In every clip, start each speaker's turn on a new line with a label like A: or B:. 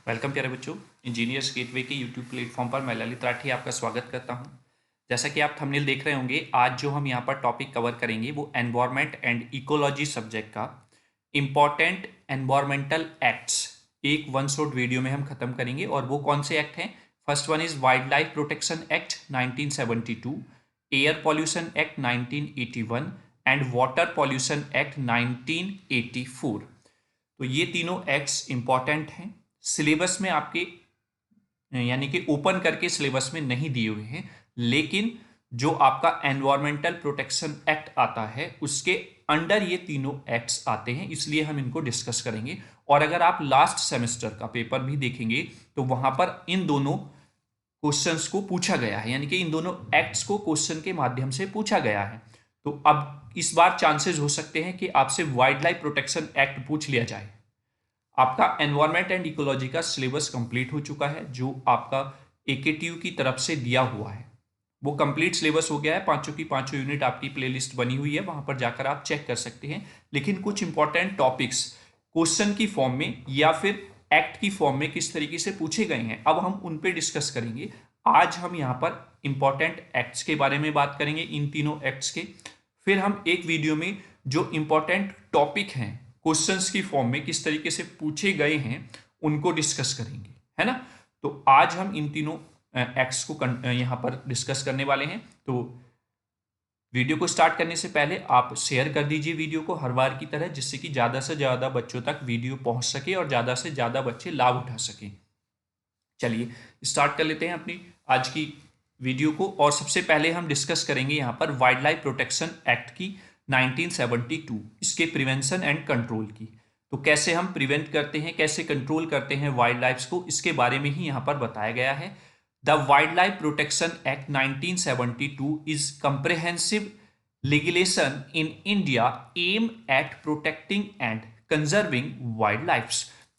A: Welcome प्यारे बच्चों। Engineers gateway के यूट्यूब प्लेटफॉर्म पर मैं ललित राठी आपका स्वागत करता हूं। जैसा कि आप थंबनेल देख रहे होंगे, आज जो हम यहां पर टॉपिक कवर करेंगे वो एनवायरनमेंट एंड इकोलॉजी सब्जेक्ट का इम्पॉर्टेंट एनवायरमेंटल एक्ट्स एक वन शॉट वीडियो में हम खत्म करेंगे। और वो कौन से एक्ट हैं? First one is wild life protection act 1972, air pollution act 1981 and water pollution act 1984। तो ये तीनों एक्ट्स इंपॉर्टेंट हैं। सिलेबस में आपके यानी कि ओपन करके सिलेबस में नहीं दिए हुए हैं, लेकिन जो आपका एनवायरमेंटल प्रोटेक्शन एक्ट आता है उसके अंडर ये तीनों एक्ट्स आते हैं, इसलिए हम इनको डिस्कस करेंगे। और अगर आप लास्ट सेमेस्टर का पेपर भी देखेंगे तो वहां पर इन दोनों क्वेश्चंस को पूछा गया है, यानी कि इन दोनों एक्ट्स को क्वेश्चन के माध्यम से पूछा गया है। तो अब इस बार चांसेस हो सकते हैं कि आपसे वाइल्ड लाइफ प्रोटेक्शन एक्ट पूछ लिया जाए। आपका एनवायरनमेंट एंड इकोलॉजी का सिलेबस कंप्लीट हो चुका है, जो आपका एकेटीयू की तरफ से दिया हुआ है वो कंप्लीट सिलेबस हो गया है। पांचों की पांचों यूनिट आपकी प्लेलिस्ट बनी हुई है, वहां पर जाकर आप चेक कर सकते हैं। लेकिन कुछ इंपॉर्टेंट टॉपिक्स क्वेश्चन की फॉर्म में या फिर एक्ट की फॉर्म में किस तरीके से पूछे गए हैं, अब हम उन पे डिस्कस करेंगे। आज हम यहाँ पर इंपॉर्टेंट एक्ट्स के बारे में बात करेंगे, इन तीनों एक्ट्स के। फिर हम एक वीडियो में जो इंपॉर्टेंट टॉपिक हैं क्वेश्चंस की फॉर्म में किस तरीके से पूछे गए हैं उनको डिस्कस करेंगे, है ना। तो आज हम इन तीनों एक्ट्स को यहां पर डिस्कस करने वाले हैं। तो वीडियो को स्टार्ट करने से पहले आप शेयर कर दीजिए वीडियो को हर बार की तरह, जिससे कि ज़्यादा से ज़्यादा बच्चों तक वीडियो पहुंच सके और ज़्यादा से ज़्यादा बच्चे लाभ उठा सकें। चलिए स्टार्ट कर लेते हैं अपनी आज की वीडियो को। और सबसे पहले हम डिस्कस करेंगे यहाँ पर वाइल्ड लाइफ प्रोटेक्शन एक्ट की 1972, इसके प्रिवेंशन एंड कंट्रोल की। तो कैसे हम प्रिवेंट करते हैं, कैसे कंट्रोल करते हैं वाइल्ड लाइफ को, इसके बारे में ही यहाँ पर बताया गया है। The wild life protection act 1972 is comprehensive legislation in India aim at protecting and conserving wild life.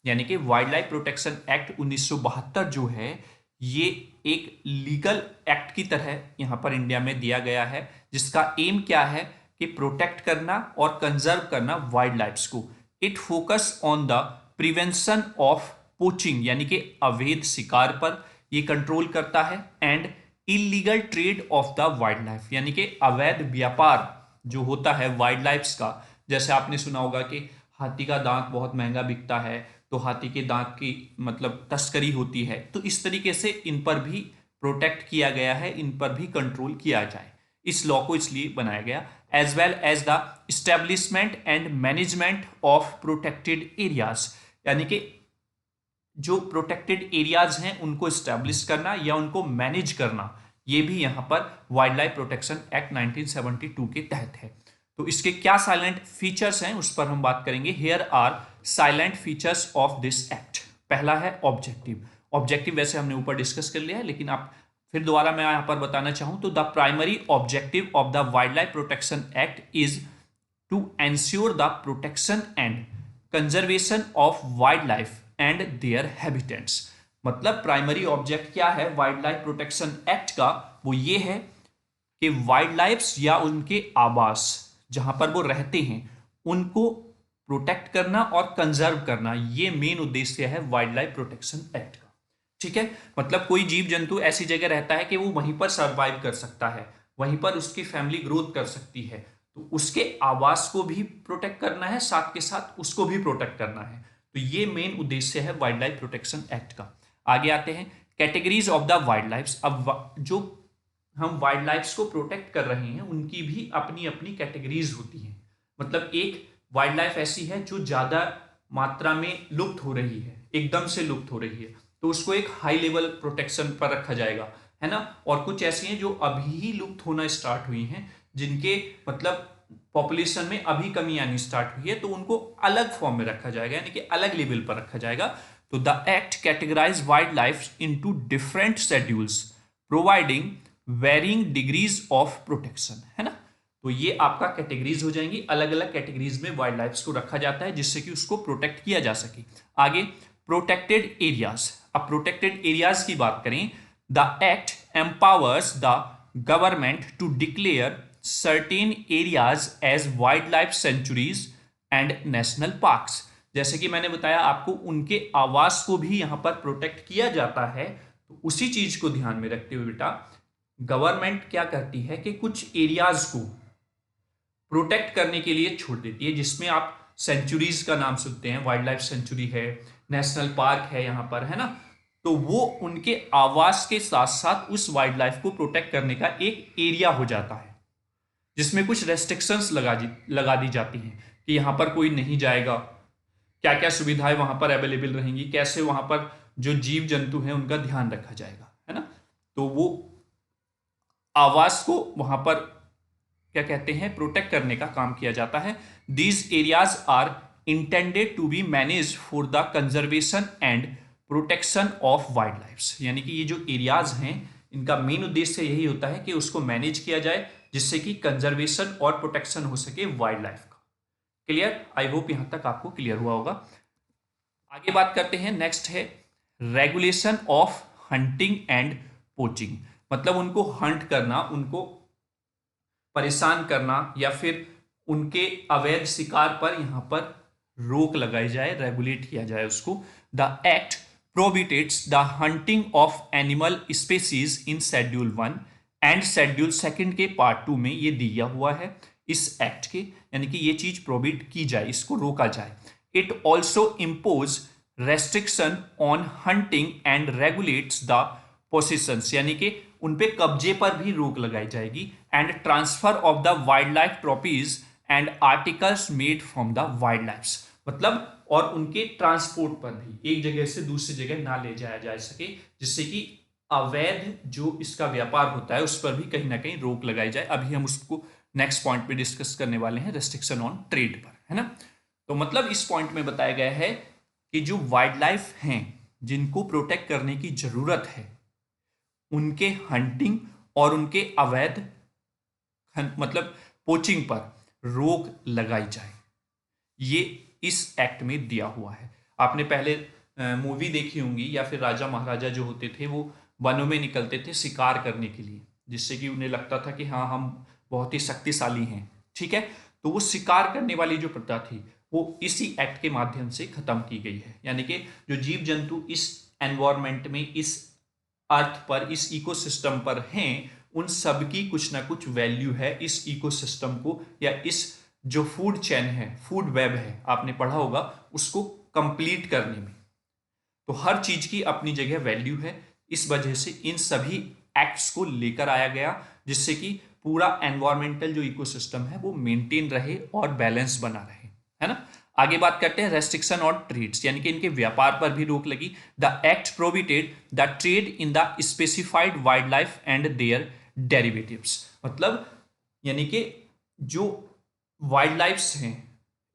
A: यानी कि वाइल्ड लाइफ प्रोटेक्शन एक्ट 1972 जो है ये एक लीगल एक्ट की तरह यहां पर इंडिया में दिया गया है, जिसका एम क्या है कि प्रोटेक्ट करना और कंजर्व करना वाइल्ड लाइफ को। It focus on the prevention of poaching, यानी कि अवैध शिकार पर ये कंट्रोल करता है, and illegal trade off the wild life, यानी कि अवैध व्यापार जो होता है वाइल्ड लाइफ का। जैसे आपने सुना होगा कि हाथी का दांत बहुत महंगा बिकता है, तो हाथी के दांत की मतलब तस्करी होती है। तो इस तरीके से इन पर भी प्रोटेक्ट किया गया है, इन पर भी कंट्रोल किया जाए, इस लॉ को इसलिए बनाया गया। As well as the establishment and management of protected areas, यानी कि जो प्रोटेक्टेड एरियाज हैं उनको स्टैब्लिश करना या उनको मैनेज करना, ये भी यहां पर वाइल्ड लाइफ प्रोटेक्शन एक्ट 1972 के तहत है। तो इसके क्या साइलेंट फीचर्स हैं उस पर हम बात करेंगे। Here are silent features of this act. पहला है ऑब्जेक्टिव। ऑब्जेक्टिव वैसे हमने ऊपर डिस्कस कर लिया है, लेकिन आप फिर दोबारा मैं यहां पर बताना चाहूं तो the primary objective of the wild life protection act is to ensure the protection and conservation of wildlife and their habitats. मतलब प्राइमरी ऑब्जेक्ट क्या है वाइल्ड लाइफ प्रोटेक्शन एक्ट का, वो ये है कि वाइल्ड लाइफ या उनके आवास जहां पर वो रहते हैं उनको प्रोटेक्ट करना और कंजर्व करना, ये मेन उद्देश्य है वाइल्ड लाइफ प्रोटेक्शन एक्ट का। ठीक है, मतलब कोई जीव जंतु ऐसी जगह रहता है कि वो वहीं पर सर्वाइव कर सकता है, वहीं पर उसकी फैमिली ग्रोथ कर सकती है, तो उसके आवास को भी प्रोटेक्ट करना है, साथ के साथ उसको भी प्रोटेक्ट करना है। तो ये मेन उद्देश्य है वाइल्ड लाइफ प्रोटेक्शन एक्ट का। आगे आते हैं categories of the wild life. अब जो हम वाइल्ड लाइफ को प्रोटेक्ट कर रहे हैं उनकी भी अपनी अपनी कैटेगरीज होती हैं। मतलब एक वाइल्ड लाइफ ऐसी है जो ज्यादा मात्रा में लुप्त हो रही है, एकदम से लुप्त हो रही है, तो उसको एक हाई लेवल प्रोटेक्शन पर रखा जाएगा, है ना। और कुछ ऐसी हैं जो अभी ही लुप्त होना स्टार्ट हुई हैं, जिनके मतलब पॉपुलेशन में अभी कमी आनी स्टार्ट हुई है, तो उनको अलग फॉर्म में रखा जाएगा, यानी कि अलग लेवल पर रखा जाएगा। तो the act categorise wildlife into different schedules providing varying degrees of protection, है ना। तो ये आपका कैटेगरीज हो जाएंगी, अलग अलग कैटेगरीज में वाइल्ड लाइफ को रखा जाता है जिससे कि उसको प्रोटेक्ट किया जा सके। आगे प्रोटेक्टेड एरियाज। अब प्रोटेक्टेड एरियाज की बात करें, the act empowers the government to declare certain areas as wildlife sanctuaries and national parks। जैसे कि मैंने बताया आपको, उनके आवास को भी यहां पर प्रोटेक्ट किया जाता है। तो उसी चीज को ध्यान में रखते हुए बेटा गवर्नमेंट क्या करती है कि कुछ एरियाज को प्रोटेक्ट करने के लिए छोड़ देती है, जिसमें आप सेंचुरीज का नाम सुनते हैं, वाइल्ड लाइफ सेंचुरी है, नेशनल पार्क है यहाँ पर, है ना। तो वो उनके आवास के साथ साथ उस वाइल्ड लाइफ को प्रोटेक्ट करने का एक एरिया हो जाता है, जिसमें कुछ रेस्ट्रिक्शंस लगा दी जाती हैं कि यहाँ पर कोई नहीं जाएगा, क्या क्या सुविधाएं वहां पर अवेलेबल रहेंगी, कैसे वहां पर जो जीव जंतु हैं उनका ध्यान रखा जाएगा, है ना। तो वो आवास को वहां पर क्या कहते हैं, प्रोटेक्ट करने का काम किया जाता है। These areas are intended to be manage for the conservation and protection of wildlife. यानी कि ये जो एरियाज हैं इनका मेन उद्देश्य यही होता है कि उसको मैनेज किया जाए जिससे कि कंजर्वेशन और प्रोटेक्शन हो सके वाइल्ड लाइफ का। क्लियर? आई होप यहां तक आपको क्लियर हुआ होगा। आगे बात करते हैं, नेक्स्ट है regulation of hunting and poaching. मतलब उनको हंट करना, उनको परेशान करना या फिर उनके अवैध शिकार पर यहां पर रोक लगाई जाए, रेगुलेट किया जाए उसको। The act prohibits the hunting of animal species in schedule 1 and schedule 2 के पार्ट 2 में ये दिया हुआ है इस एक्ट के, यानी कि ये चीज प्रोहिबिट की जाए, इसको रोका जाए। It also impose restriction on hunting and regulates the possessions, यानी कि उन पे कब्जे पर भी रोक लगाई जाएगी। And transfer of the wild life trophies and articles made from the wild life, मतलब और उनके ट्रांसपोर्ट पर भी एक जगह से दूसरी जगह ना ले जाया जा सके, जिससे कि अवैध जो इसका व्यापार होता है उस पर भी कहीं ना कहीं रोक लगाई जाए। अभी हम उसको नेक्स्ट पॉइंट पे डिस्कस करने वाले हैं, रेस्ट्रिक्शन ऑन ट्रेड पर, है ना। तो मतलब इस पॉइंट में बताया गया है कि जो वाइल्ड लाइफ हैं जिनको प्रोटेक्ट करने की जरूरत है, उनके हंटिंग और उनके अवैध मतलब पोचिंग पर रोक लगाई जाए, ये इस एक्ट में दिया हुआ है। आपने पहले मूवी देखी होंगी, या फिर राजा महाराजा जो होते थे वो वनों में निकलते थे शिकार करने के लिए, जिससे कि उन्हें लगता था कि हाँ हम बहुत ही शक्तिशाली हैं, ठीक है। तो वो शिकार करने वाली जो प्रथा थी वो इसी एक्ट के माध्यम से खत्म की गई है। यानी कि जो जीव जंतु इस एनवायरमेंट में, इस अर्थ पर, इस इकोसिस्टम पर हैं, उन सब की कुछ ना कुछ वैल्यू है इस इकोसिस्टम को, या इस जो फूड चेन है, फूड वेब है, आपने पढ़ा होगा, उसको कंप्लीट करने में। तो हर चीज की अपनी जगह वैल्यू है, इस वजह से इन सभी एक्ट्स को लेकर आया गया, जिससे कि पूरा एनवायरमेंटल जो इकोसिस्टम है वो मेंटेन रहे और बैलेंस बना रहे, है ना। आगे बात करते हैं रेस्ट्रिक्शन ऑन ट्रेड्स, यानी कि इनके व्यापार पर भी रोक लगी। The act prohibited the trade in the specified wildlife and their derivatives, मतलब यानी कि जो वाइल्ड लाइफ्स हैं,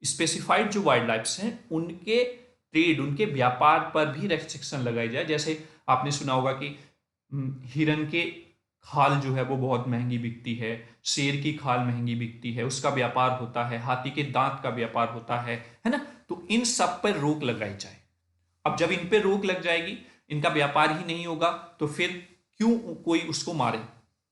A: स्पेसिफाइड जो वाइल्ड लाइफ्स हैं, उनके ट्रेड, उनके व्यापार पर भी रेस्ट्रिक्शन लगाई जाए। जैसे आपने सुना होगा कि हिरन के खाल जो है वो बहुत महंगी बिकती है, शेर की खाल महंगी बिकती है, उसका व्यापार होता है, हाथी के दांत का व्यापार होता है ना। तो इन सब पर रोक लगाई जाए। अब जब इन पर रोक लग जाएगी, इनका व्यापार ही नहीं होगा, तो फिर क्यों कोई उसको मारे,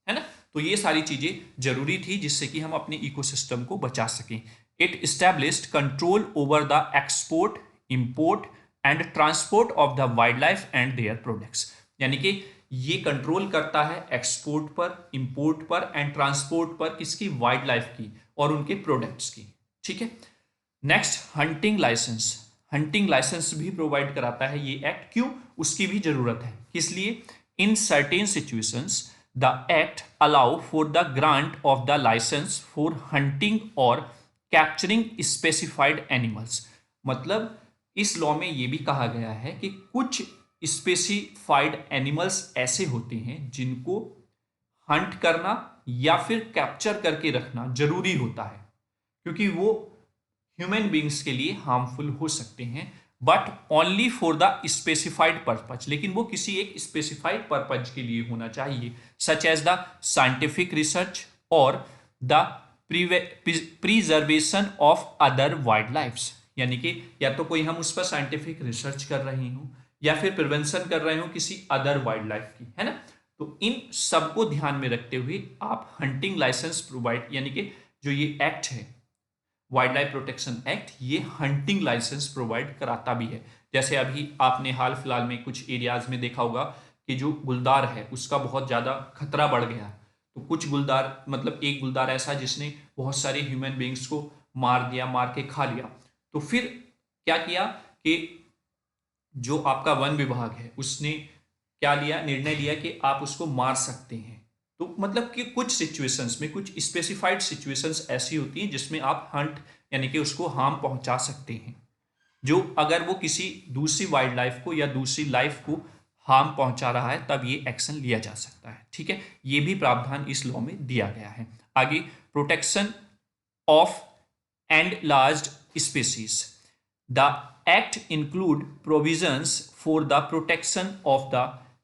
A: है ना। तो ये सारी चीजें जरूरी थी जिससे कि हम अपने इकोसिस्टम को बचा सकें। It established control over the export, import and transport of the wild life and their products, यानी कि ये कंट्रोल करता है एक्सपोर्ट पर, इंपोर्ट पर एंड ट्रांसपोर्ट पर, किसकी, वाइल्ड लाइफ की और उनके प्रोडक्ट्स की, ठीक है। Next, hunting licence. Hunting licence भी प्रोवाइड कराता है ये एक्ट। क्यों? उसकी भी जरूरत है। किस लिए? In certain situations the act allow for the grant of the licence for hunting और कैप्चरिंग स्पेसिफाइड एनिमल्स, मतलब इस लॉ में ये भी कहा गया है कि कुछ स्पेसिफाइड एनिमल्स ऐसे होते हैं जिनको हंट करना या फिर कैप्चर करके रखना जरूरी होता है, क्योंकि वो ह्यूमन बींग्स के लिए हार्मफुल हो सकते हैं, but only for the specified purpose, लेकिन वो किसी एक स्पेसिफाइड पर्पज के लिए होना चाहिए, such as the scientific research और the preservation of other wild lifes, यानी कि या तो कोई हम उस पर साइंटिफिक रिसर्च कर रहे हो या फिर प्रिवेंशन कर रहे हो किसी अदर वाइल्ड लाइफ की, है ना। तो इन सबको ध्यान में रखते हुए आप हंटिंग लाइसेंस प्रोवाइड, यानी कि जो ये एक्ट है वाइल्ड लाइफ प्रोटेक्शन एक्ट ये हंटिंग लाइसेंस प्रोवाइड कराता भी है। जैसे अभी आपने हाल फिलहाल में कुछ एरियाज में देखा होगा कि जो गुलदार है उसका बहुत ज़्यादा खतरा बढ़ गया, तो कुछ गुलदार मतलब एक गुलदार ऐसा जिसने बहुत सारे ह्यूमन बींग्स को मार दिया, मार के खा लिया। तो फिर क्या किया कि जो आपका वन विभाग है उसने क्या लिया, निर्णय लिया कि आप उसको मार सकते हैं। तो मतलब कि कुछ सिचुएशंस में, कुछ स्पेसिफाइड सिचुएशंस ऐसी होती हैं जिसमें आप हंट यानी कि उसको हार्म पहुंचा सकते हैं, जो अगर वो किसी दूसरी वाइल्ड लाइफ को या दूसरी लाइफ को हार्म पहुंचा रहा है तब ये एक्शन लिया जा सकता है। ठीक है, ये भी प्रावधान इस लॉ में दिया गया है। आगे, protection of enlarged species. The Act include provisions for the protection of the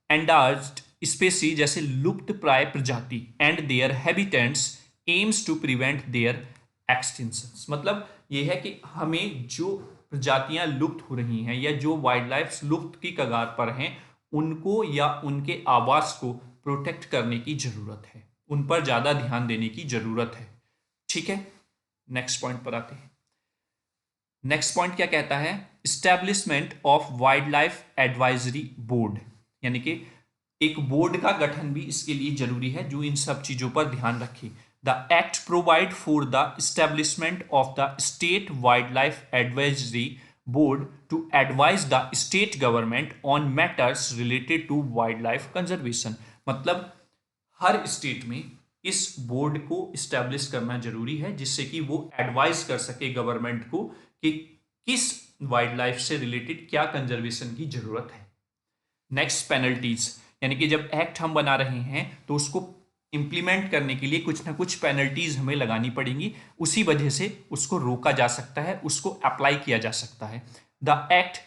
A: endangered species जैसे लुप्त प्राय प्रजाति and their habitats aims to prevent their extinctions। मतलब ये है कि हमें जो प्रजातियां लुप्त हो रही हैं या जो वाइल्ड लाइफ लुप्त की कगार पर हैं उनको या उनके आवास को प्रोटेक्ट करने की जरूरत है, उन पर ज्यादा ध्यान देने की जरूरत है। ठीक है, नेक्स्ट पॉइंट पर आते हैं। नेक्स्ट पॉइंट क्या कहता है, establishment of wildlife advisory board, यानी कि एक बोर्ड का गठन भी इसके लिए जरूरी है जो इन सब चीजों पर ध्यान रखे। The act provide for the establishment of the state wildlife advisory board to advise the state government on matters related to wildlife conservation. मतलब हर स्टेट में इस बोर्ड को इस्टेब्लिश करना जरूरी है जिससे कि वो एडवाइस कर सके गवर्नमेंट को कि किस वाइल्ड लाइफ से रिलेटेड क्या कंजर्वेशन की जरूरत है। नेक्स्ट, पेनल्टीज, यानी कि जब एक्ट हम बना रहे हैं तो उसको इंप्लीमेंट करने के लिए कुछ ना कुछ पेनल्टीज हमें लगानी पड़ेंगी, उसी वजह से उसको रोका जा सकता है, उसको अप्लाई किया जा सकता है। The act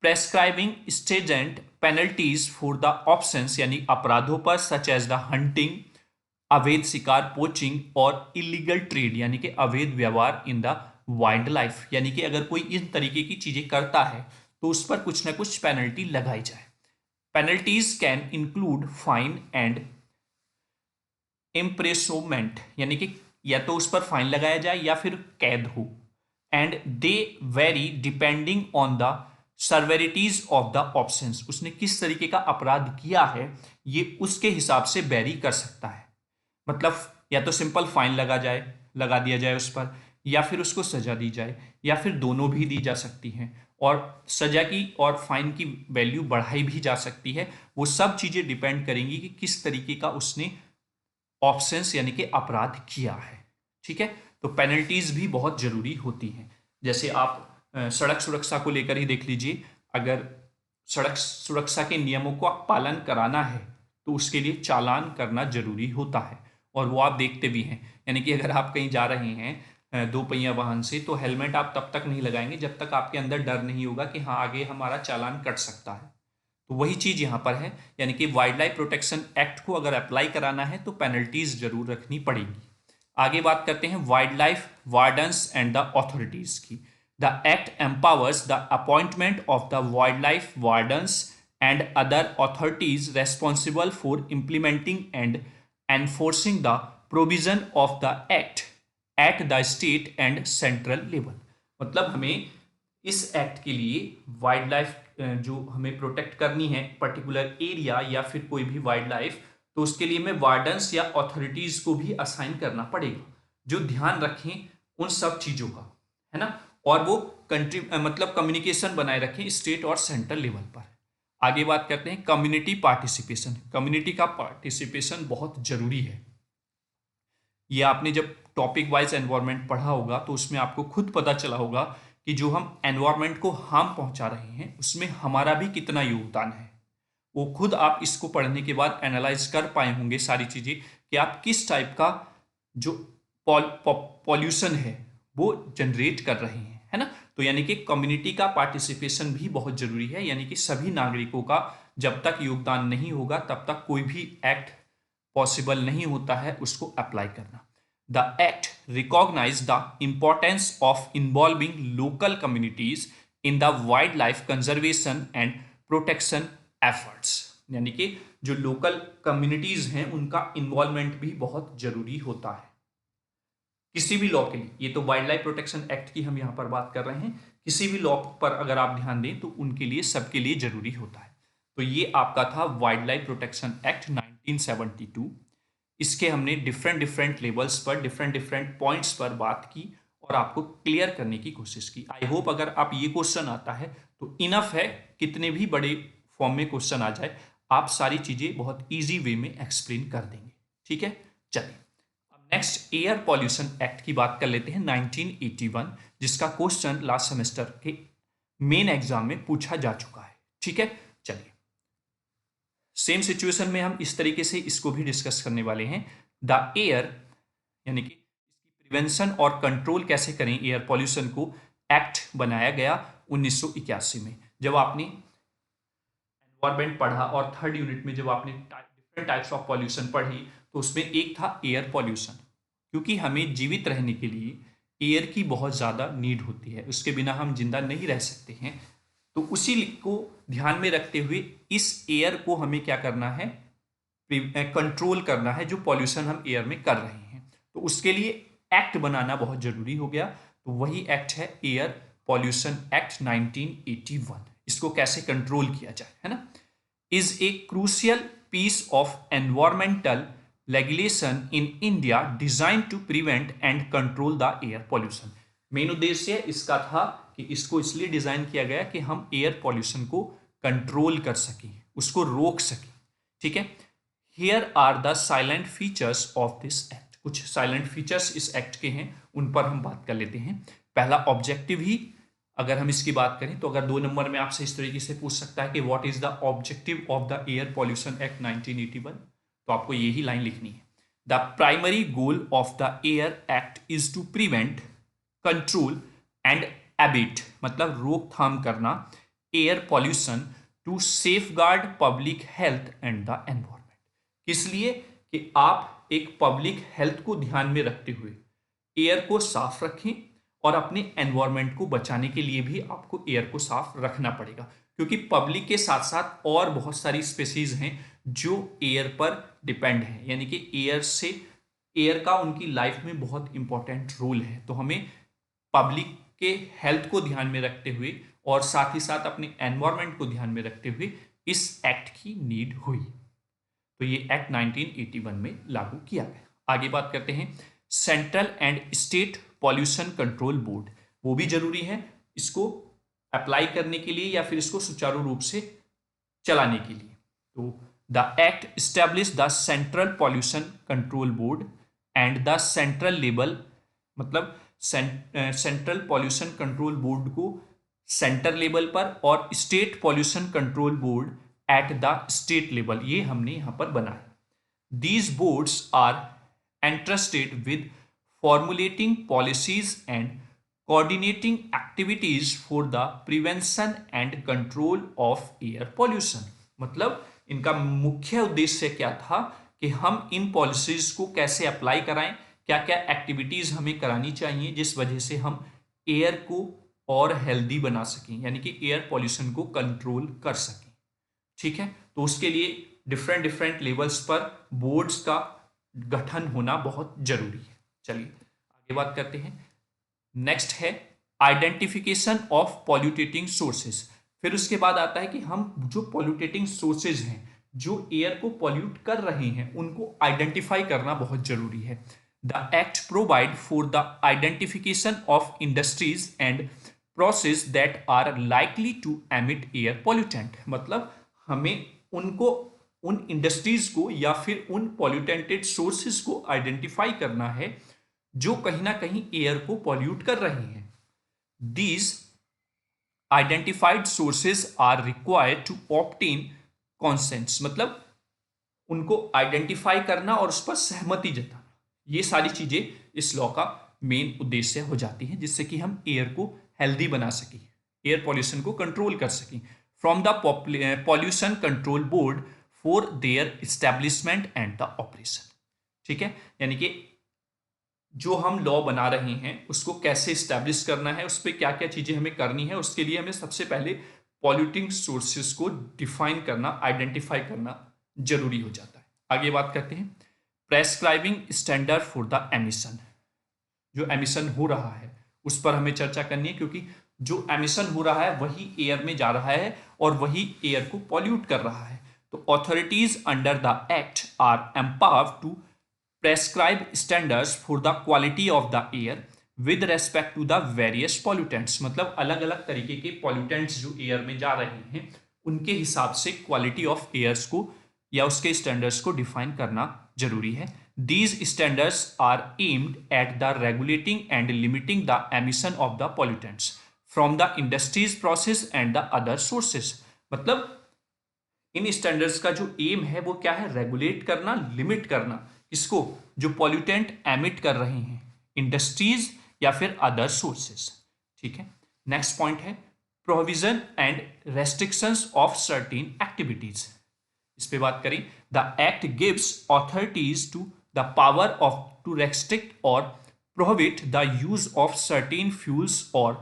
A: prescribing stringent penalties for the offences, यानी अपराधों पर, सच एज द हंटिंग, अवैध शिकार, पोचिंग और इलीगल ट्रेड यानी कि अवैध व्यवहार इन द वाइल्ड लाइफ, यानी कि अगर कोई इन तरीके की चीजें करता है तो उस पर कुछ ना कुछ पेनल्टी लगाई जाए। Penalties can include fine and imprisonment, यानी कि या तो उस पर फाइन लगाया जाए या फिर कैद हो। And they vary depending on the severities of the offences, उसने किस तरीके का अपराध किया है ये उसके हिसाब से वेरी कर सकता है। मतलब या तो सिंपल फाइन लगा दिया जाए उस पर, या फिर उसको सजा दी जाए, या फिर दोनों भी दी जा सकती हैं, और सजा की और फाइन की वैल्यू बढ़ाई भी जा सकती है। वो सब चीजें डिपेंड करेंगी कि किस तरीके का उसने ऑप्शंस यानी कि अपराध किया है। ठीक है, तो पेनल्टीज भी बहुत जरूरी होती हैं। जैसे आप सड़क सुरक्षा को लेकर ही देख लीजिए, अगर सड़क सुरक्षा के नियमों का पालन कराना है तो उसके लिए चालान करना जरूरी होता है, और वो आप देखते भी हैं। यानी कि अगर आप कहीं जा रहे हैं दो पहिया वाहन से तो हेलमेट आप तब तक नहीं लगाएंगे जब तक आपके अंदर डर नहीं होगा कि हाँ आगे हमारा चालान कट सकता है। तो वही चीज यहाँ पर है, यानी कि वाइल्ड लाइफ प्रोटेक्शन एक्ट को अगर अप्लाई कराना है तो पेनल्टीज जरूर रखनी पड़ेगी। आगे बात करते हैं wild life wardens and the authorities की। The act empowers the appointment of the wild life wardens and other authorities responsible for implementing and enforcing the provision of the act at the state and central level. मतलब हमें इस act के लिए wild life जो हमें protect करनी है particular area या फिर कोई भी वाइल्ड लाइफ, तो उसके लिए हमें वार्डन्स या अथॉरिटीज को भी असाइन करना पड़ेगा जो ध्यान रखें उन सब चीजों का, है ना, और वो कंट्री मतलब कम्युनिकेशन बनाए रखें स्टेट और सेंट्रल लेवल पर। आगे बात करते हैं कम्युनिटी पार्टिसिपेशन। कम्युनिटी का पार्टिसिपेशन बहुत जरूरी है। ये आपने जब टॉपिक वाइज एनवायरनमेंट पढ़ा होगा तो उसमें आपको खुद पता चला होगा कि जो हम एनवायरनमेंट को हार्म पहुंचा रहे हैं उसमें हमारा भी कितना योगदान है। वो खुद आप इसको पढ़ने के बाद एनालाइज कर पाए होंगे सारी चीजें कि आप किस टाइप का जो पॉल्यूशन है वो जनरेट कर रहे हैं, है ना। तो यानी कि कम्युनिटी का पार्टिसिपेशन भी बहुत जरूरी है, यानी कि सभी नागरिकों का जब तक योगदान नहीं होगा तब तक कोई भी एक्ट पॉसिबल नहीं होता है उसको अप्लाई करना। The act recognise the importance of involving local communities in the wild life conservation and protection efforts, यानी कि जो लोकल कम्युनिटीज हैं उनका इन्वॉल्वमेंट भी बहुत जरूरी होता है। किसी भी लॉ के लिए, ये तो वाइल्ड लाइफ प्रोटेक्शन एक्ट की हम यहाँ पर बात कर रहे हैं, किसी भी लॉ पर अगर आप ध्यान दें तो उनके लिए, सबके लिए जरूरी होता है। तो ये आपका था वाइल्ड लाइफ प्रोटेक्शन एक्ट 1972। इसके हमने डिफरेंट डिफरेंट लेवल्स पर, डिफरेंट डिफरेंट पॉइंट्स पर बात की और आपको क्लियर करने की कोशिश की। आई होप अगर आप ये क्वेश्चन आता है तो इनफ है, कितने भी बड़े फॉर्म में क्वेश्चन आ जाए आप सारी चीजें बहुत इजी वे में एक्सप्लेन कर देंगे। ठीक है, चलिए अब नेक्स्ट एयर पॉल्यूशन एक्ट की बात कर लेते हैं 1981, जिसका क्वेश्चन लास्ट सेमेस्टर के मेन एग्जाम में पूछा जा चुका है। ठीक है, चलिए सेम सिचुएशन में हम इस तरीके से इसको भी डिस्कस करने वाले हैं। द एयर, यानी कि इसकी प्रिवेंशन और कंट्रोल कैसे करें एयर पॉल्यूशन को, एक्ट बनाया गया 1981 में। जब आपने एनवायरमेंट पढ़ा और थर्ड यूनिट में जब आपने डिफरेंट टाइप्स ऑफ पॉल्यूशन पढ़ी तो उसमें एक था एयर पॉल्यूशन, क्योंकि हमें जीवित रहने के लिए एयर की बहुत ज़्यादा नीड होती है, उसके बिना हम जिंदा नहीं रह सकते हैं। तो उसी को ध्यान में रखते हुए इस एयर को हमें क्या करना है, कंट्रोल करना है, जो पॉल्यूशन हम एयर में कर रहे हैं। तो उसके लिए एक्ट बनाना बहुत जरूरी हो गया। तो वही एक्ट है एयर पॉल्यूशन एक्ट 1981। इसको कैसे कंट्रोल किया जाए, है ना, is a crucial piece of environmental legislation in India design to prevent and control the air pollution. Main उद्देश्य इसका था कि इसको इसलिए डिजाइन किया गया कि हम एयर पॉल्यूशन को कंट्रोल कर सकें, उसको रोक सकें। ठीक है, here are the silent features of this act. कुछ साइलेंट फीचर्स इस एक्ट के हैं, उन पर हम बात कर लेते हैं। पहला ऑब्जेक्टिव ही अगर हम इसकी बात करें तो अगर 2 नंबर में आपसे इस तरीके से पूछ सकता है कि what is the objective of the air pollution act 1981, तो आपको यही लाइन लिखनी है। The primary goal of the air act is to prevent, control and abate, मतलब रोकथाम करना, air pollution to safeguard public health and the environment. किस लिए कि आप एक पब्लिक हेल्थ को ध्यान में रखते हुए एयर को साफ रखें और अपने एनवायरमेंट को बचाने के लिए भी आपको एयर को साफ रखना पड़ेगा, क्योंकि पब्लिक के साथ साथ और बहुत सारी स्पेसीज हैं जो एयर पर डिपेंड है, यानी कि एयर का उनकी लाइफ में बहुत इंपॉर्टेंट रोल है। तो हमें पब्लिक के हेल्थ को ध्यान में रखते हुए और साथ ही साथ अपने एनवायरमेंट को ध्यान में रखते हुए इस एक्ट की नीड हुई। तो ये एक्ट 1981 में लागू किया गया। आगे बात करते हैं central and state pollution control board. वो भी जरूरी है इसको अप्लाई करने के लिए या फिर इसको सुचारू रूप से चलाने के लिए। तो the act establish the central pollution control board and the central level, मतलब सेंट्रल पॉल्यूशन कंट्रोल बोर्ड को सेंटर लेवल पर और state pollution control board at the state level, ये हमने यहां पर बनाया। These boards are entrusted with formulating policies and coordinating activities for the prevention and control of air pollution। मतलब इनका मुख्य उद्देश्य क्या था कि हम इन पॉलिसीज को कैसे अप्लाई कराएं, क्या क्या एक्टिविटीज हमें करानी चाहिए जिस वजह से हम एयर को और हेल्दी बना सकें, यानी कि एयर पॉल्यूशन को कंट्रोल कर सकें। ठीक है, तो उसके लिए डिफरेंट डिफरेंट लेवल्स पर बोर्ड्स का गठन होना बहुत जरूरी है। चलिए आगे बात करते हैं। नेक्स्ट है आइडेंटिफिकेशन ऑफ पॉल्यूटेटिंग सोर्सेज। फिर उसके बाद आता है कि हम जो पॉल्यूटेटिंग सोर्सेज हैं, जो एयर को पॉल्यूट कर रहे हैं, उनको आइडेंटिफाई करना बहुत जरूरी है। The act provide for the identification of industries and process that are likely to emit air pollutant. मतलब हमें उन इंडस्ट्रीज को या फिर उन पॉल्यूटेंटेड सोर्सेज को आइडेंटिफाई करना है जो कहीं ना कहीं एयर को पॉल्यूट कर रहे हैं। These identified sources are required to obtain consents, मतलब उनको आइडेंटिफाई करना और उस पर सहमति जताना, ये सारी चीजें इस लॉ का मेन उद्देश्य हो जाती हैं, जिससे कि हम एयर को हेल्दी बना सकें, एयर पॉल्यूशन को कंट्रोल कर सकें। From the pollution control board for their establishment and the operation. ठीक है, यानी कि जो हम लॉ बना रहे हैं उसको कैसे इस्टेब्लिश करना है, उस पर क्या क्या चीजें हमें करनी है, उसके लिए हमें सबसे पहले पॉल्यूटिंग सोर्सेज को डिफाइन करना, आइडेंटिफाई करना जरूरी हो जाता है। आगे बात करते हैं प्रेस्क्राइबिंग स्टैंडर्ड फॉर द एमिशन। जो एमिशन हो रहा है उस पर हमें चर्चा करनी है, क्योंकि जो एमिशन हो रहा है वही एयर में जा रहा है और वही एयर को पॉल्यूट कर रहा है। तो authorities under the act are empowered to prescribe standards for the quality of the air with respect to the various pollutants। मतलब अलग अलग तरीके के pollutants जो एयर में जा रहे हैं उनके हिसाब से क्वालिटी ऑफ एयर्स को या उसके स्टैंडर्ड्स को डिफाइन करना जरूरी है। These standards are aimed at the regulating and limiting the emission of the pollutants from the industry's process and the other sources। मतलब इन स्टैंडर्ड्स का जो एम है वो क्या है, रेगुलेट करना, लिमिट करना, इसको जो पॉल्यूटेंट एमिट कर रहे हैं इंडस्ट्रीज या फिर अदर सोर्सेस। ठीक है, नेक्स्ट पॉइंट है provision and restrictions of certain activities. इस पे बात करें, the act gives authorities to the power of to restrict और prohibit the use of certain fuels और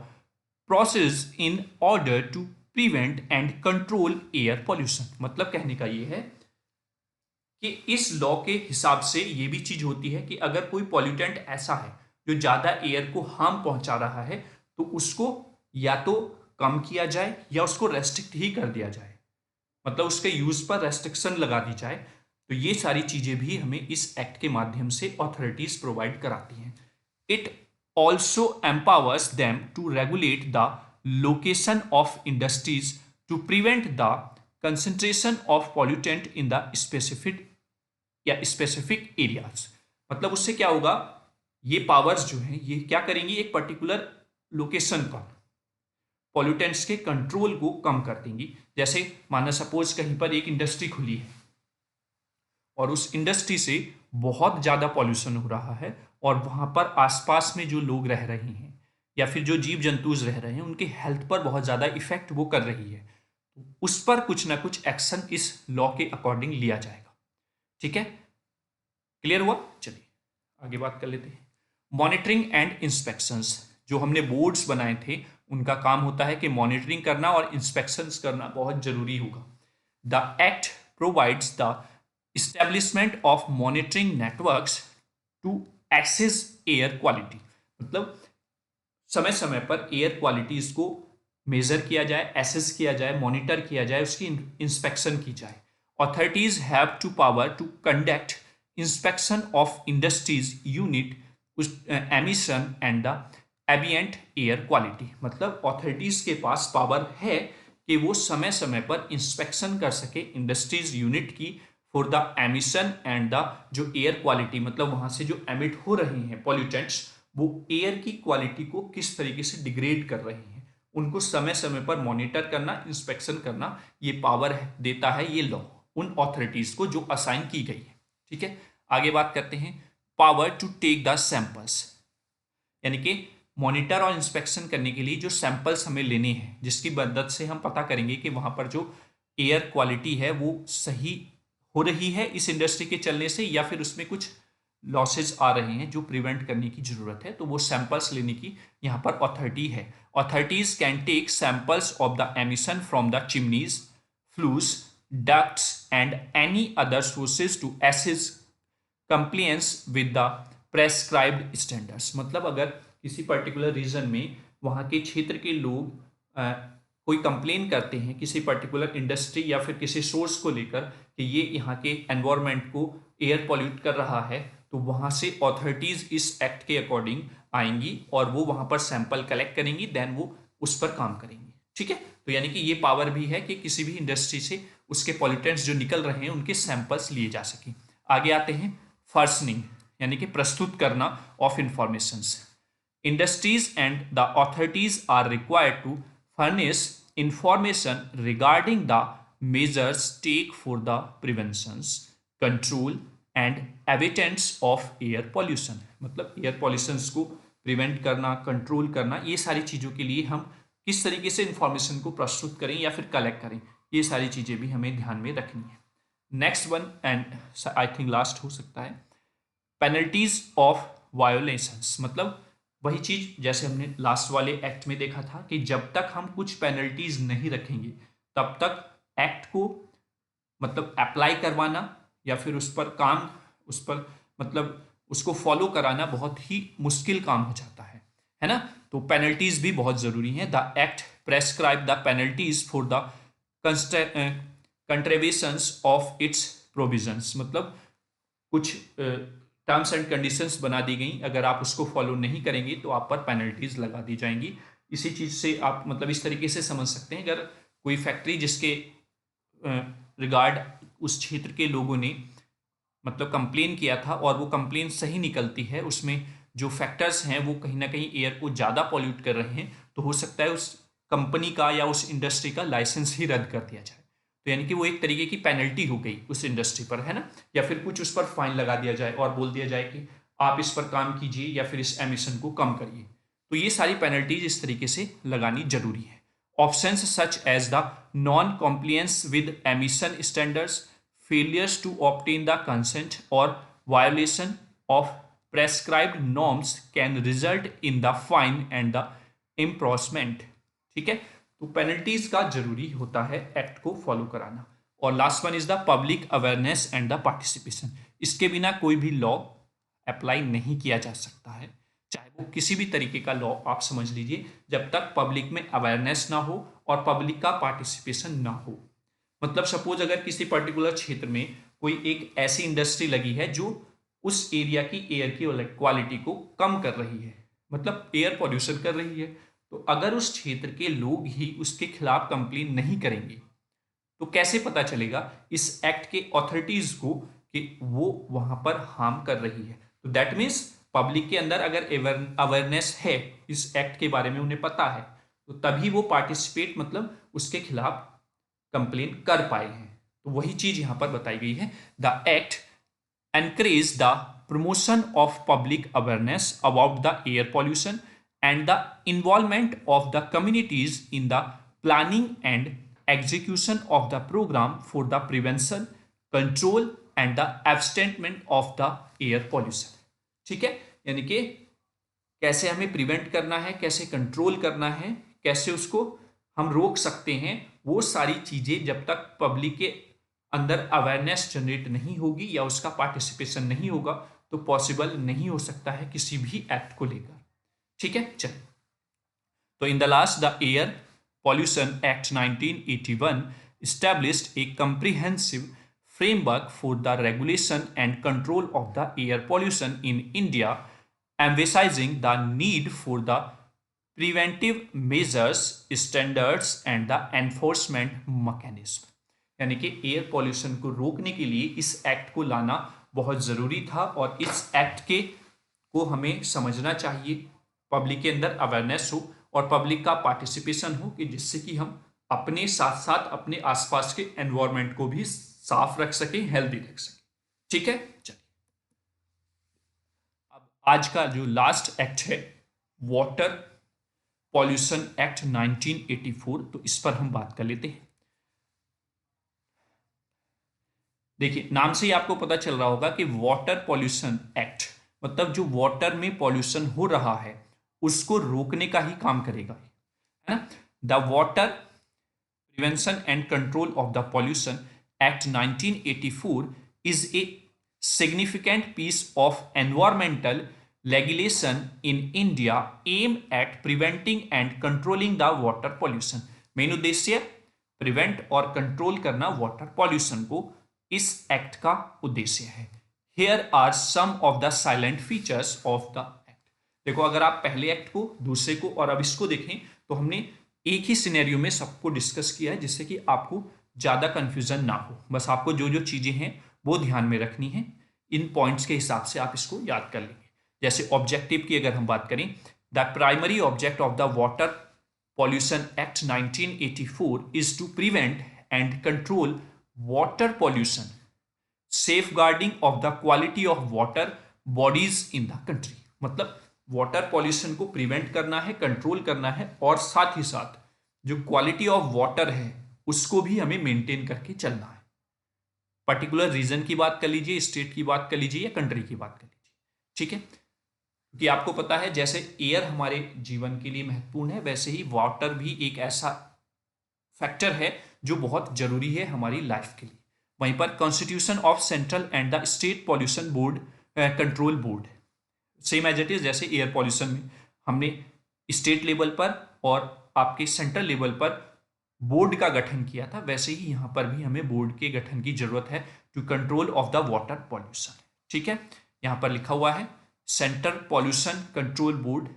A: process in order to prevent and control air pollution. मतलब कहने का ये है कि इस लॉ के हिसाब से ये भी चीज होती है कि अगर कोई पॉल्यूटेंट ऐसा है जो ज्यादा एयर को हार्म पहुंचा रहा है तो उसको या तो कम किया जाए या उसको रेस्ट्रिक्ट ही कर दिया जाए, मतलब उसके यूज पर रेस्ट्रिक्शन लगा दी जाए। तो ये सारी चीजें भी हमें इस एक्ट के माध्यम से ऑथोरिटीज प्रोवाइड कराती हैं। It also empowers them to regulate the location of industries to prevent the concentration of pollutant in the specific areas। मतलब उससे क्या होगा, ये पावर्स जो हैं ये क्या करेंगी, एक पर्टिकुलर लोकेशन पर पॉल्यूटेंट्स के कंट्रोल को कम कर देंगी। जैसे माना सपोज कहीं पर एक इंडस्ट्री खुली है और उस इंडस्ट्री से बहुत ज्यादा पॉल्यूशन हो रहा है और वहां पर आसपास में जो लोग रह रहे हैं या फिर जो जीव जंतुज रह रहे हैं उनके हेल्थ पर बहुत ज़्यादा इफेक्ट वो कर रही है, उस पर कुछ ना कुछ एक्शन इस लॉ के अकॉर्डिंग लिया जाएगा। ठीक है, क्लियर हुआ? चलिए आगे बात कर लेते हैं। मॉनिटरिंग एंड इंस्पेक्शंस, जो हमने बोर्ड्स बनाए थे उनका काम होता है कि मॉनिटरिंग करना और इंस्पेक्शंस करना बहुत जरूरी होगा। The act provides the establishment of monitoring networks to assess air quality. मतलब समय समय पर एयर क्वालिटीज को मेजर किया जाए, एसेस किया जाए, मॉनिटर किया जाए, उसकी इंस्पेक्शन की जाए। Authorities have to power to conduct inspection of industries unit emission and the ambient air quality. मतलब ऑथोरिटीज के पास पावर है कि वो समय समय पर इंस्पेक्शन कर सके इंडस्ट्रीज यूनिट की for the emission and the जो एयर क्वालिटी, मतलब वहां से जो एमिट हो रहे हैं पॉल्यूटेंट्स वो एयर की क्वालिटी को किस तरीके से डिग्रेड कर रहे हैं, उनको समय समय पर मॉनिटर करना, इंस्पेक्शन करना, ये पावर देता है ये लॉ उन ऑथोरिटीज को जो असाइन की गई है। ठीक है, आगे बात करते हैं power to take the samples, यानी कि मॉनिटर और इंस्पेक्शन करने के लिए जो सैंपल्स हमें लेने हैं जिसकी मदद से हम पता करेंगे कि वहां पर जो एयर क्वालिटी है वो सही हो रही है इस इंडस्ट्री के चलने से या फिर उसमें कुछ लॉसेज आ रहे हैं जो प्रिवेंट करने की जरूरत है, तो वो सैंपल्स लेने की यहाँ पर अथॉरिटी है। Authorities can take samples of the emission from the chimneys, flues, ducts and any other sources to assess compliance with the prescribed standards. मतलब अगर किसी पर्टिकुलर रीजन में वहाँ के क्षेत्र के लोग कोई कंप्लेन करते हैं किसी पर्टिकुलर इंडस्ट्री या फिर किसी सोर्स को लेकर कि ये यहाँ के एनवायरनमेंट को एयर पॉल्यूट कर रहा है, तो वहाँ से ऑथोरिटीज इस एक्ट के अकॉर्डिंग आएंगी और वो वहाँ पर सैंपल कलेक्ट करेंगी, देन वो उस पर काम करेंगी। ठीक है, तो यानी कि ये पावर भी है कि किसी भी इंडस्ट्री से उसके पॉल्यूटेंट्स जो निकल रहे हैं उनके सैंपल्स लिए जा सकें। आगे आते हैं फर्सनिंग, यानी कि प्रस्तुत करना of informations. Industries and the authorities are required to furnish information regarding the measures take for the preventions, control and avoidance of air pollution। मतलब एयर पॉल्यूशंस को प्रिवेंट करना, कंट्रोल करना, ये सारी चीज़ों के लिए हम किस तरीके से इंफॉर्मेशन को प्रस्तुत करें या फिर कलेक्ट करें, ये सारी चीज़ें भी हमें ध्यान में रखनी है। Next one and I think last हो सकता है, पेनल्टीज ऑफ वायोलेशंस। मतलब वही चीज जैसे हमने लास्ट वाले एक्ट में देखा था कि जब तक हम कुछ पेनल्टीज नहीं रखेंगे तब तक एक्ट को मतलब अप्लाई करवाना या फिर उस पर काम, उस पर मतलब उसको फॉलो कराना बहुत ही मुश्किल काम हो जाता है ना। तो पेनल्टीज भी बहुत जरूरी हैं। The act prescribe the penalties for the contraventions of its provisions, मतलब कुछ टर्म्स एंड कंडीशंस बना दी गई, अगर आप उसको फॉलो नहीं करेंगे तो आप पर पेनल्टीज लगा दी जाएंगी। इसी चीज से आप मतलब इस तरीके से समझ सकते हैं, अगर कोई फैक्ट्री जिसके रिगार्ड उस क्षेत्र के लोगों ने मतलब कंप्लेन किया था और वो कंप्लेन सही निकलती है, उसमें जो फैक्टर्स हैं वो कहीं ना कहीं एयर को ज़्यादा पॉल्यूट कर रहे हैं, तो हो सकता है उस कंपनी का या उस इंडस्ट्री का लाइसेंस ही रद्द कर दिया जाए। तो यानी कि वो एक तरीके की पेनल्टी हो गई उस इंडस्ट्री पर, है ना। या फिर कुछ उस पर फाइन लगा दिया जाए और बोल दिया जाए कि आप इस पर काम कीजिए या फिर इस एमिशन को कम करिए। तो ये सारी पेनल्टीज इस तरीके से लगानी जरूरी है। Options such as the non compliance with emission standards, failures to obtain the consent, or violation of prescribed norms can result in the fine and the imprisonment। ठीक है, तो पेनल्टीज का जरूरी होता है एक्ट को फॉलो कराना। और last one is the public awareness and the participation. इसके बिना कोई भी लॉ अप्लाई नहीं किया जा सकता है, चाहे वो किसी भी तरीके का लॉ आप समझ लीजिए, जब तक पब्लिक में अवेयरनेस ना हो और पब्लिक का पार्टिसिपेशन ना हो। मतलब सपोज अगर किसी पर्टिकुलर क्षेत्र में कोई एक ऐसी इंडस्ट्री लगी है जो उस एरिया की एयर की क्वालिटी को कम कर रही है, मतलब एयर पॉल्यूशन कर रही है, तो अगर उस क्षेत्र के लोग ही उसके खिलाफ कंप्लेन नहीं करेंगे तो कैसे पता चलेगा इस एक्ट के अथॉरिटीज को कि वो वहां पर हार्म कर रही है। तो दैट मीन्स पब्लिक के अंदर अगर अवेयरनेस है इस एक्ट के बारे में, उन्हें पता है, तो तभी वो पार्टिसिपेट मतलब उसके खिलाफ कंप्लेन कर पाए हैं। तो वही चीज यहां पर बताई गई है। The act encourage the promotion of public awareness about the air pollution and the involvement of the communities in the planning and execution of the program for the prevention, control and the abstainment of the air pollution। ठीक है, यानी कि कैसे हमें prevent करना है, कैसे control करना है, कैसे उसको हम रोक सकते हैं, वो सारी चीजें जब तक पब्लिक के अंदर अवेयरनेस जनरेट नहीं होगी या उसका पार्टिसिपेशन नहीं होगा तो पॉसिबल नहीं हो सकता है किसी भी एक्ट को लेकर। ठीक है, चलिए। तो in the last the air pollution act 1981 established a comprehensive framework for the regulation and control of the air pollution in India, emphasizing the need for the preventive measures, standards and the enforcement mechanism। यानी कि air pollution को रोकने के लिए इस act को लाना बहुत ज़रूरी था और इस एक्ट के को हमें समझना चाहिए, पब्लिक के अंदर अवेयरनेस हो और पब्लिक का पार्टिसिपेशन हो, कि जिससे कि हम अपने साथ साथ अपने आसपास के एनवायरनमेंट को भी साफ रख सकें, हेल्दी रख सकें। ठीक है, चलिए। अब आज का जो लास्ट एक्ट है वाटर पॉल्यूशन एक्ट 1984, तो इस पर हम बात कर लेते हैं। देखिए, नाम से ही आपको पता चल रहा होगा कि वाटर पॉल्यूशन एक्ट मतलब जो वाटर में पॉल्यूशन हो रहा है उसको रोकने का ही काम करेगा, है ना। The water prevention and control of the pollution act 1984 is a significant piece of environmental legislation in India aimed at preventing and controlling the water pollution। Main उद्देश्य प्रिवेंट और कंट्रोल करना वाटर पॉल्यूशन को इस act का उद्देश्य है। Here are some of the silent features of the act। देखो, अगर आप पहले एक्ट को, दूसरे को और अब इसको देखें तो हमने एक ही सिनेरियो में सबको डिस्कस किया है, जिससे कि आपको ज्यादा कंफ्यूजन ना हो। बस आपको जो जो चीजें हैं वो ध्यान में रखनी है, इन पॉइंट्स के हिसाब से आप इसको याद कर लेंगे। जैसे ऑब्जेक्टिव की अगर हम बात करें, the primary object of the water pollution act 1984 is to prevent and control water pollution, safeguarding of the quality of water bodies in the country. मतलब वाटर पॉल्यूशन को प्रिवेंट करना है, कंट्रोल करना है और साथ ही साथ जो क्वालिटी ऑफ वाटर है उसको भी हमें मेंटेन करके चलना है। पर्टिकुलर रीजन की बात कर लीजिए, स्टेट की बात कर लीजिए या कंट्री की बात कर लीजिए। ठीक है, क्योंकि आपको पता है जैसे एयर हमारे जीवन के लिए महत्वपूर्ण है, वैसे ही वाटर भी एक ऐसा फैक्टर है जो बहुत जरूरी है हमारी लाइफ के लिए। वहीं पर constitution of central and the state pollution board control board, same as it is जैसे एयर पॉल्यूशन में हमने स्टेट लेवल पर और आपके सेंट्रल लेवल पर बोर्ड का गठन किया था, वैसे ही यहां पर भी हमें बोर्ड के गठन की जरूरत है to control of the water pollution. ठीक है, यहां पर लिखा हुआ है central pollution control board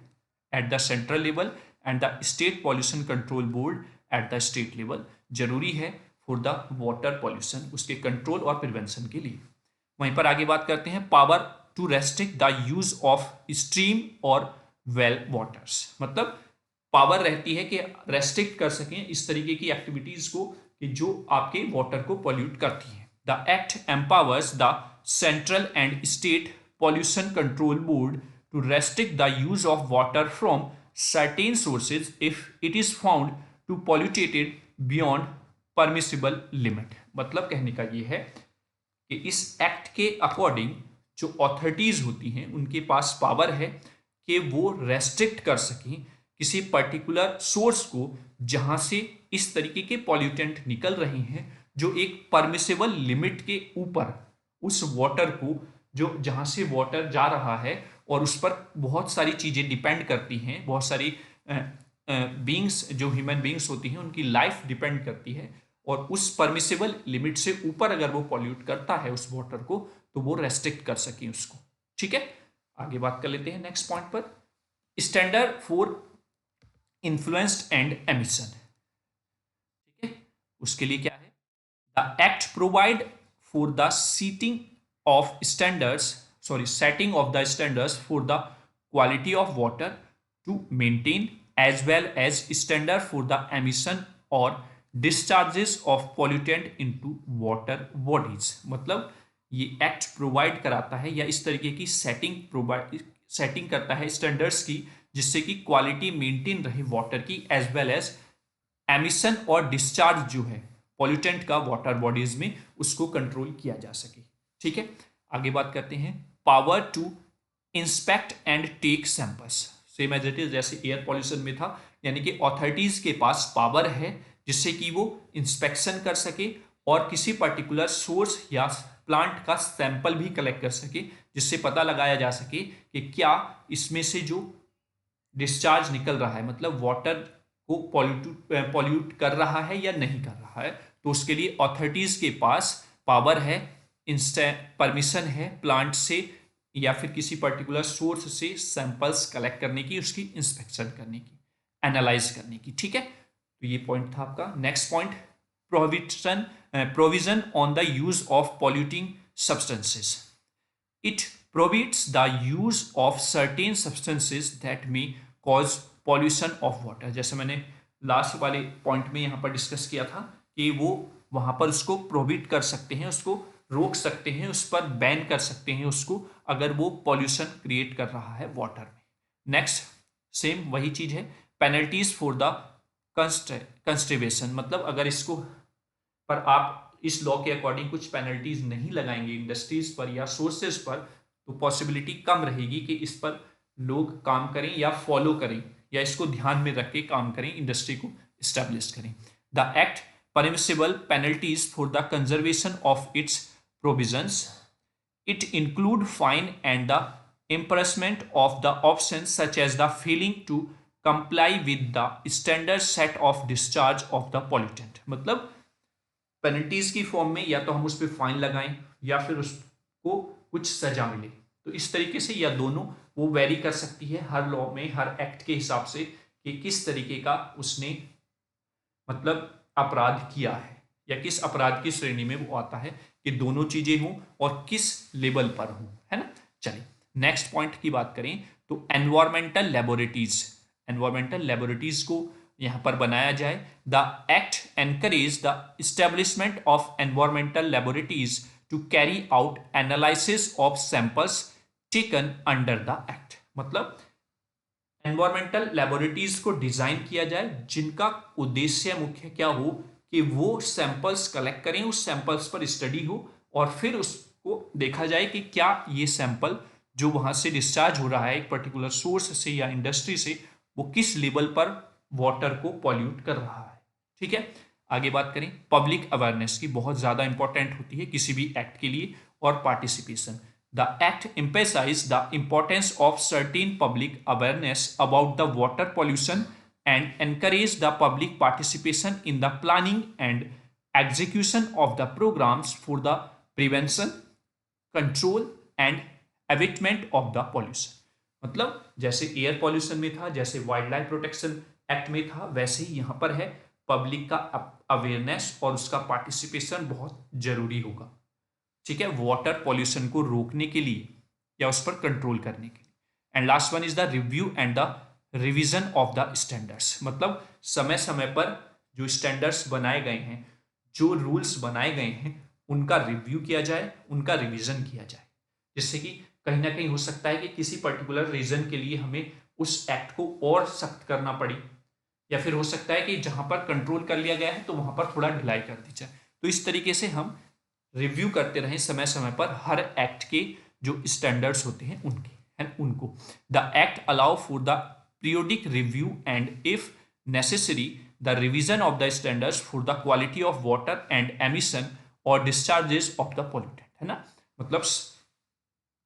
A: at the central level and the state pollution control board at the state level. जरूरी है फॉर द वाटर पॉल्यूशन, उसके कंट्रोल और प्रिवेंशन के लिए। वहीं पर आगे बात करते हैं power to restrict the use of stream और वेल वाटर्स, मतलब पावर रहती है कि रेस्ट्रिक्ट कर सकें इस तरीके की एक्टिविटीज को कि जो आपके वाटर को पॉल्यूट करती है। The act empowers the central and state pollution control board to restrict the use of water from certain sources if it is found to polluted beyond permissible limit. मतलब कहने का ये है कि इस एक्ट के अकॉर्डिंग जो अथॉरिटीज होती हैं उनके पास पावर है कि वो रेस्ट्रिक्ट कर सकें किसी पर्टिकुलर सोर्स को जहां से इस तरीके के पॉल्यूटेंट निकल रहे हैं जो एक परमिसेबल लिमिट के ऊपर उस वाटर को, जो जहां से वाटर जा रहा है और उस पर बहुत सारी चीजें डिपेंड करती हैं, बहुत सारी बींग्स जो ह्यूमन बींग्स होती हैं उनकी लाइफ डिपेंड करती है, और उस परमिसेबल लिमिट से ऊपर अगर वो पॉल्यूट करता है उस वाटर को तो वो रेस्ट्रिक्ट कर सकें उसको। ठीक है, आगे बात कर लेते हैं नेक्स्ट पॉइंट पर, standard for influenced and emission. ठीक है, उसके लिए क्या है, the act provide for the setting of the standards for the quality of water to maintain as well as standard for the emission or discharges of pollutant into water bodies। मतलब ये act provide कराता है या इस तरीके की setting करता है स्टैंडर्ड्स की जिससे कि क्वालिटी मेंटेन रहे वाटर की, एज वेल एज एमिशन और डिस्चार्ज जो है पॉल्यूटेंट का वाटर बॉडीज में उसको कंट्रोल किया जा सके। ठीक है, आगे बात करते हैं power to inspect and take samples. Same as it is जैसे एयर पॉल्यूशन में था, यानी कि अथॉरिटीज के पास पावर है जिससे कि वो इंस्पेक्शन कर सके और किसी पर्टिकुलर सोर्स या प्लांट का सैंपल भी कलेक्ट कर सके जिससे पता लगाया जा सके कि क्या इसमें से जो डिस्चार्ज निकल रहा है मतलब वाटर को पॉल्यूट कर रहा है या नहीं कर रहा है। तो उसके लिए अथॉरिटीज के पास पावर है, परमिशन है प्लांट से या फिर किसी पर्टिकुलर सोर्स से सैंपल्स कलेक्ट करने की, उसकी इंस्पेक्शन करने की, एनालाइज करने की। ठीक है, तो ये पॉइंट था आपका। Next point, provision on the use of polluting substances. It prohibits the use of certain substances that may cause pollution of water। जैसे मैंने लास्ट वाले पॉइंट में यहाँ पर डिस्कस किया था कि वो वहाँ पर उसको प्रोहिबिट कर सकते हैं, उसको रोक सकते हैं, उस पर बैन कर सकते हैं उसको अगर वो पॉल्यूशन क्रिएट कर रहा है वाटर में। नेक्स्ट सेम वही चीज है, पेनल्टीज फॉर द कंस्ट्रवेशन, मतलब अगर इसको पर आप इस लॉ के अकॉर्डिंग कुछ पेनल्टीज नहीं लगाएंगे इंडस्ट्रीज पर या सोर्सेज पर तो पॉसिबिलिटी कम रहेगी कि इस पर लोग काम करें या फॉलो करें या इसको ध्यान में रख के काम करें, इंडस्ट्री को स्टैब्लिश करें। The act permissible penalties for the conservation of its provisions. It include fine and the imprisonment of the option such as the failing to comply with the standard set of discharge of the pollutant. मतलब penalties की form में या तो हम उस पर fine लगाएं या फिर उसको कुछ सजा मिले, तो इस तरीके से या दोनों वो वेरी कर सकती है हर लॉ में, हर एक्ट के हिसाब से कि किस तरीके का उसने मतलब अपराध किया है या किस अपराध की श्रेणी में वो आता है, कि दोनों चीजें हों और किस लेवल पर हों, है ना। चलिए नेक्स्ट पॉइंट की बात करें तो एनवायरमेंटल लेबोरेटरीज को यहां पर बनाया जाए। The act encourage the establishment of environmental laboratories to carry out analysis of samples taken under the act। मतलब एनवायरमेंटल लेबोरेटरीज को डिजाइन किया जाए जिनका उद्देश्य मुख्य क्या हो कि वो सैंपल्स कलेक्ट करें, उस सैंपल्स पर स्टडी हो और फिर उसको देखा जाए कि क्या ये सैंपल जो वहां से डिस्चार्ज हो रहा है एक पर्टिकुलर सोर्स से या इंडस्ट्री से, वो किस लेवल पर वाटर को पॉल्यूट कर रहा है। ठीक है, आगे बात करें पब्लिक अवेयरनेस की, बहुत ज़्यादा इंपॉर्टेंट होती है किसी भी एक्ट के लिए, और participation. The act emphasized the importance of certain public awareness about the water pollution and encouraged the public participation in the planning and execution of the programs for the prevention, control and abatement of the pollution. मतलब जैसे air pollution में था, जैसे wild life protection act में था, वैसे ही यहाँ पर है पब्लिक का अवेयरनेस और उसका पार्टिसिपेशन बहुत जरूरी होगा। ठीक है, वाटर पॉल्यूशन को रोकने के लिए या उस पर कंट्रोल करने के लिए। And last one is the review and the revision of the standards. मतलब समय समय पर जो स्टैंडर्ड्स बनाए गए हैं, जो रूल्स बनाए गए हैं, उनका रिव्यू किया जाए, उनका रिवीजन किया जाए, जिससे कि कहीं ना कहीं हो सकता है कि किसी पर्टिकुलर रीजन के लिए हमें उस एक्ट को और सख्त करना पड़े, या फिर हो सकता है कि जहां पर कंट्रोल कर लिया गया है तो वहां पर थोड़ा ढिलाई कर दी जाए। तो इस तरीके से हम रिव्यू करते रहें समय समय पर हर एक्ट के जो स्टैंडर्ड्स होते हैं उनके एंड उनको। The act allow for the periodic review and if necessary the revision of the standards for the quality of water and emission और डिस्चार्जेस ऑफ द पोल्यूटेंट, है ना। मतलब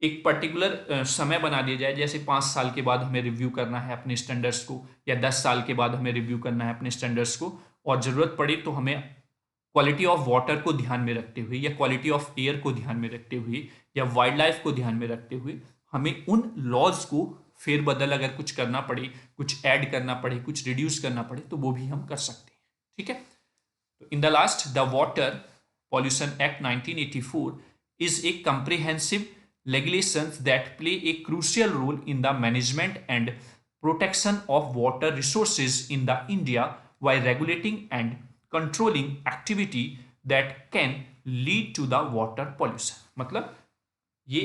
A: एक पर्टिकुलर समय बना दिया जाए, जैसे 5 साल के बाद हमें रिव्यू करना है अपने स्टैंडर्ड्स को, या 10 साल के बाद हमें रिव्यू करना है अपने स्टैंडर्ड्स को, और ज़रूरत पड़े तो हमें क्वालिटी ऑफ वाटर को ध्यान में रखते हुए, या क्वालिटी ऑफ एयर को ध्यान में रखते हुए, या वाइल्ड लाइफ को ध्यान में रखते हुए हमें उन लॉज को फेरबदल अगर कुछ करना पड़े, कुछ ऐड करना पड़े, कुछ रिड्यूस करना पड़े, तो वो भी हम कर सकते हैं। ठीक है, तो in the last, the water pollution act 1984 is a comprehensive regulations that play a crucial role in the management and protection of water resources in the India while regulating and controlling activity that can lead to the water pollution। मतलब ये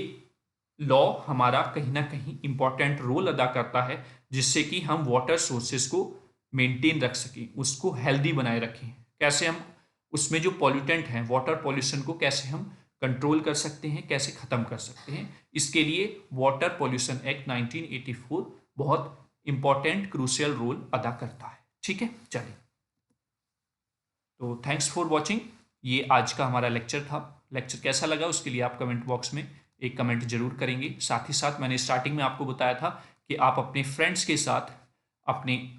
A: law हमारा कहीं ना कहीं important role अदा करता है, जिससे कि हम वाटर सोर्सेज को मेंटेन रख सकें, उसको हेल्दी बनाए रखें। कैसे हम उसमें जो पॉल्यूटेंट हैं, वाटर पॉल्यूशन को कैसे हम कंट्रोल कर सकते हैं, कैसे ख़त्म कर सकते हैं, इसके लिए वाटर पॉल्यूशन एक्ट 1984 बहुत इंपॉर्टेंट क्रूशियल रोल अदा करता है। ठीक है, चलिए, तो थैंक्स फॉर वॉचिंग। ये आज का हमारा लेक्चर था। लेक्चर कैसा लगा उसके लिए आप कमेंट बॉक्स में एक कमेंट जरूर करेंगे। साथ ही साथ मैंने स्टार्टिंग में आपको बताया था कि आप अपने फ्रेंड्स के साथ, अपने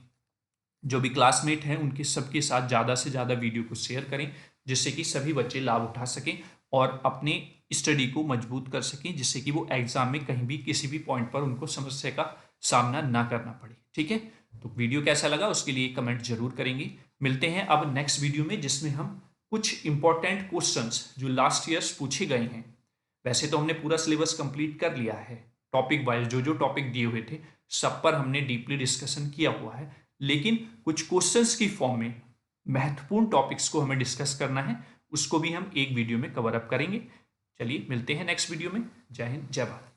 A: जो भी क्लासमेट हैं उनके सबके साथ ज़्यादा से ज़्यादा वीडियो को शेयर करें, जिससे कि सभी बच्चे लाभ उठा सकें और अपनी स्टडी को मजबूत कर सकें, जिससे कि वो एग्जाम में कहीं भी किसी भी पॉइंट पर उनको समस्या का सामना ना करना पड़े। ठीक है, तो वीडियो कैसा लगा उसके लिए कमेंट जरूर करेंगे। मिलते हैं अब नेक्स्ट वीडियो में, जिसमें हम कुछ इंपॉर्टेंट क्वेश्चंस जो लास्ट ईयर्स पूछे गए हैं, वैसे तो हमने पूरा सिलेबस कंप्लीट कर लिया है, टॉपिक वाइज जो जो टॉपिक दिए हुए थे सब पर हमने डीपली डिस्कशन किया हुआ है, लेकिन कुछ क्वेश्चंस की फॉर्म में महत्वपूर्ण टॉपिक्स को हमें डिस्कस करना है, उसको भी हम एक वीडियो में कवर अप करेंगे। चलिए मिलते हैं नेक्स्ट वीडियो में। जय हिंद, जय भारत।